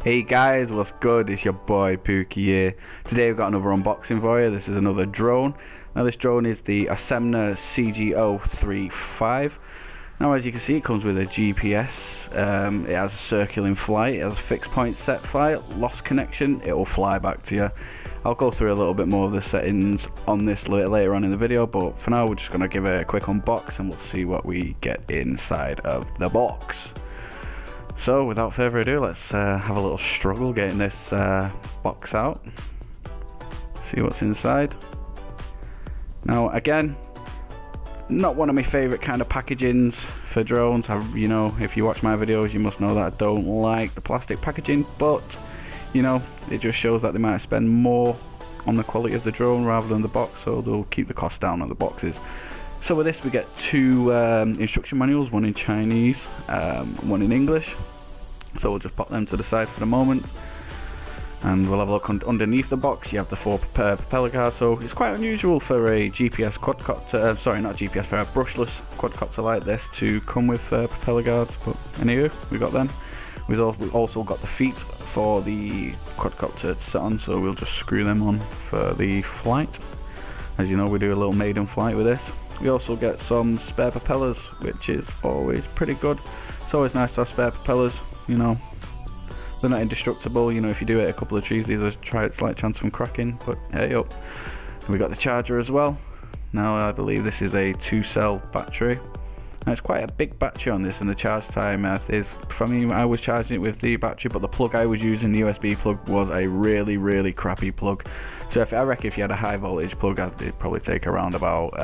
Hey guys, what's good? It's your boy Pookie here. Today we've got another unboxing for you. This is another drone. Now this drone is the Aosenma CG035. Now as you can see, it comes with a GPS. It has a circling flight, it has a fixed point set flight, lost connection, it will fly back to you. I'll go through a little bit more of the settings on this later on in the video, but for now we're just going to give it a quick unbox and we'll see what we get inside of the box. So without further ado, let's have a little struggle getting this box out, see what's inside. Now again, not one of my favourite kind of packagings for drones. You know, if you watch my videos you must know that I don't like the plastic packaging, but you know, it just shows that they might spend more on the quality of the drone rather than the box, so they'll keep the cost down on the boxes. So with this we get two instruction manuals, one in Chinese, one in English. So we'll just pop them to the side for the moment, and we'll have a look underneath the box. You have the four propeller guards, so it's quite unusual for a GPS quadcopter, sorry not GPS, for a brushless quadcopter like this to come with propeller guards, but anyway, we got them. We've also got the feet for the quadcopter to sit on, so we'll just screw them on for the flight. As you know, we do a little maiden flight with this. We also get some spare propellers, which is always pretty good. It's always nice to have spare propellers, you know. They're not indestructible, you know, if you do hit a couple of trees, there's a slight chance of them cracking, but hey up. We got the charger as well. Now I believe this is a 2-cell battery. Now it's quite a big battery on this, and the charge time is, for me, I was charging it with the battery, but the plug I was using, the USB plug, was a really crappy plug. So I reckon if you had a high voltage plug, it'd probably take around about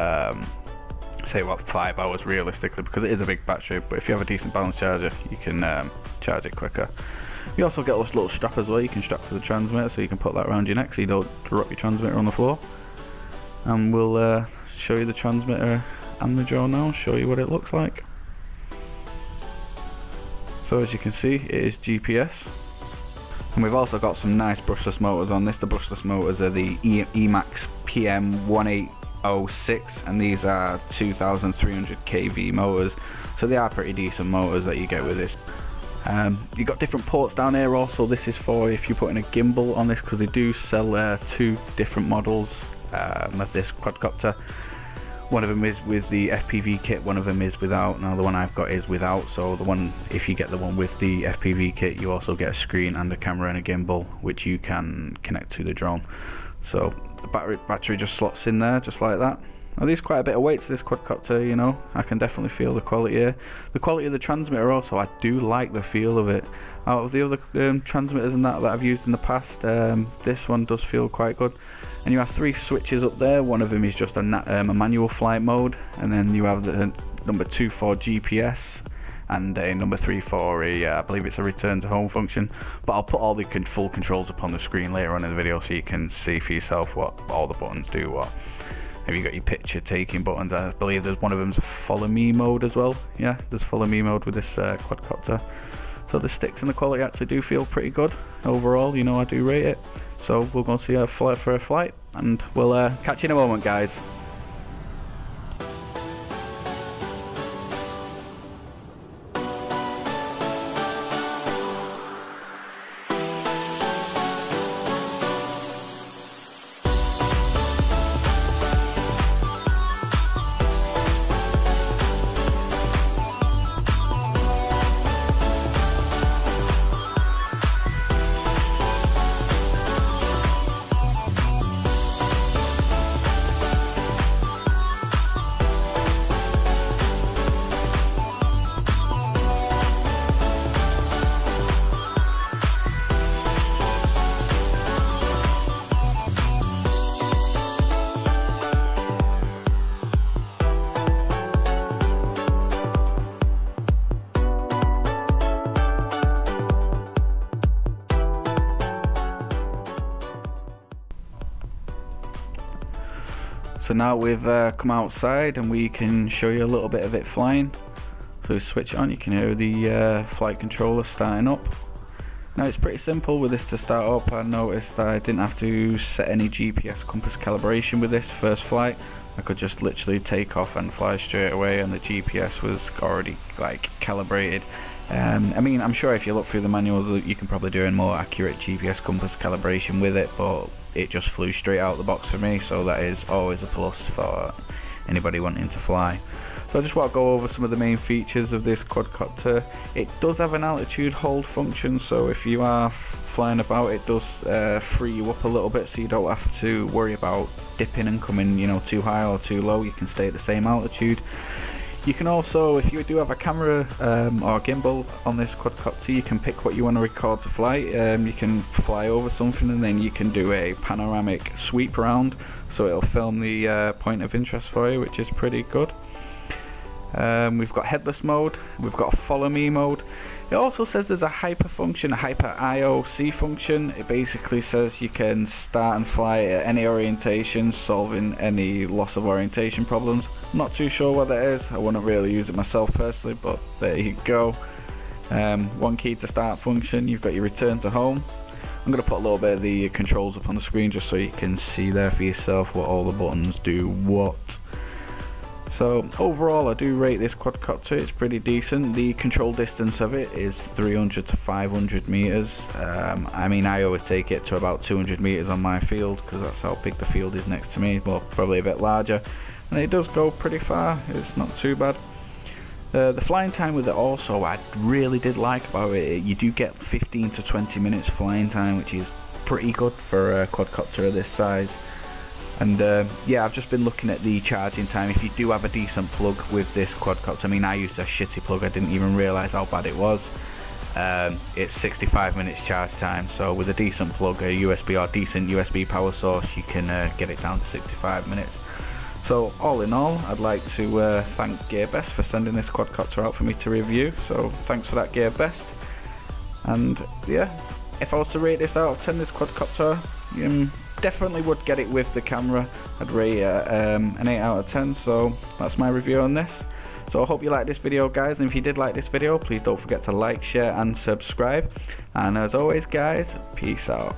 say about 5 hours realistically, because it is a big battery, but if you have a decent balance charger you can charge it quicker. You also get this little strap as well, you can strap to the transmitter, so you can put that around your neck so you don't drop your transmitter on the floor. And we'll show you the transmitter and the drone now, show you what it looks like. So as you can see, it is GPS, and we've also got some nice brushless motors on this. The brushless motors are the Emax PM1806, and these are 2300 kV motors, so they are pretty decent motors that you get with this. You've got different ports down here also. This is for if you're putting a gimbal on this, because they do sell two different models of this quadcopter. One of them is with the FPV kit, one of them is without. Now the one I've got is without, so the one, if you get the one with the FPV kit, you also get a screen and a camera and a gimbal which you can connect to the drone. So the battery just slots in there just like that. Now there's quite a bit of weight to this quadcopter, you know, I can definitely feel the quality here. The quality of the transmitter also, I do like the feel of it. Out of the other transmitters and that I've used in the past, this one does feel quite good. And you have 3 switches up there. One of them is just a manual flight mode, and then you have the number 2 for GPS, and a number 3 for a, I believe it's a return to home function. But I'll put all the full controls up on the screen later on in the video so you can see for yourself what all the buttons do. What have you got? Your picture taking buttons. I believe there's one of them's a follow me mode as well. Yeah, there's follow me mode with this quadcopter. So the sticks and the quality actually do feel pretty good overall, you know, I do rate it. So we'll go and see a flight for a flight, and we'll catch you in a moment, guys. So now we've come outside and we can show you a little bit of it flying. So we switch it on, you can hear the flight controller starting up. Now it's pretty simple with this to start up. I noticed that I didn't have to set any GPS compass calibration with this first flight. I could just literally take off and fly straight away, and the GPS was already like calibrated I mean, I'm sure if you look through the manuals you can probably do a more accurate GPS compass calibration with it, but it just flew straight out the box for me, so that is always a plus for anybody wanting to fly. So I just want to go over some of the main features of this quadcopter. It does have an altitude hold function, so if you are flying about, it does free you up a little bit, so you don't have to worry about dipping and coming, you know, too high or too low. You can stay at the same altitude. You can also, if you do have a camera or gimbal on this quadcopter, you can pick what you want to record to fly. You can fly over something and then you can do a panoramic sweep around, so it'll film the point of interest for you, which is pretty good. We've got headless mode, we've got a follow me mode. It also says there's a hyper function, a hyper IOC function. It basically says you can start and fly at any orientation, solving any loss of orientation problems. I'm not too sure what that is, I wouldn't really use it myself personally, but there you go. One key to start function, you've got your return to home. I'm going to put a little bit of the controls up on the screen just so you can see there for yourself what all the buttons do what. So overall I do rate this quadcopter, it's pretty decent. The control distance of it is 300 to 500 meters. I mean, I always take it to about 200 meters on my field because that's how big the field is next to me, well, probably a bit larger, and it does go pretty far, it's not too bad. The flying time with it also, I really did like about it, you do get 15 to 20 minutes flying time, which is pretty good for a quadcopter of this size. And yeah, I've just been looking at the charging time. If you do have a decent plug with this quadcopter, I mean, I used a shitty plug, I didn't even realise how bad it was. It's 65 minutes charge time, so with a decent plug, a USB or decent USB power source, you can get it down to 65 minutes. So all in all, I'd like to thank Gearbest for sending this quadcopter out for me to review, so thanks for that, Gearbest. And yeah, if I was to rate this out of 10, this quadcopter, definitely would get it with the camera. I'd rate it an 8 out of 10, so that's my review on this. So I hope you liked this video, guys, and if you did like this video, please don't forget to like, share and subscribe. And as always, guys, peace out.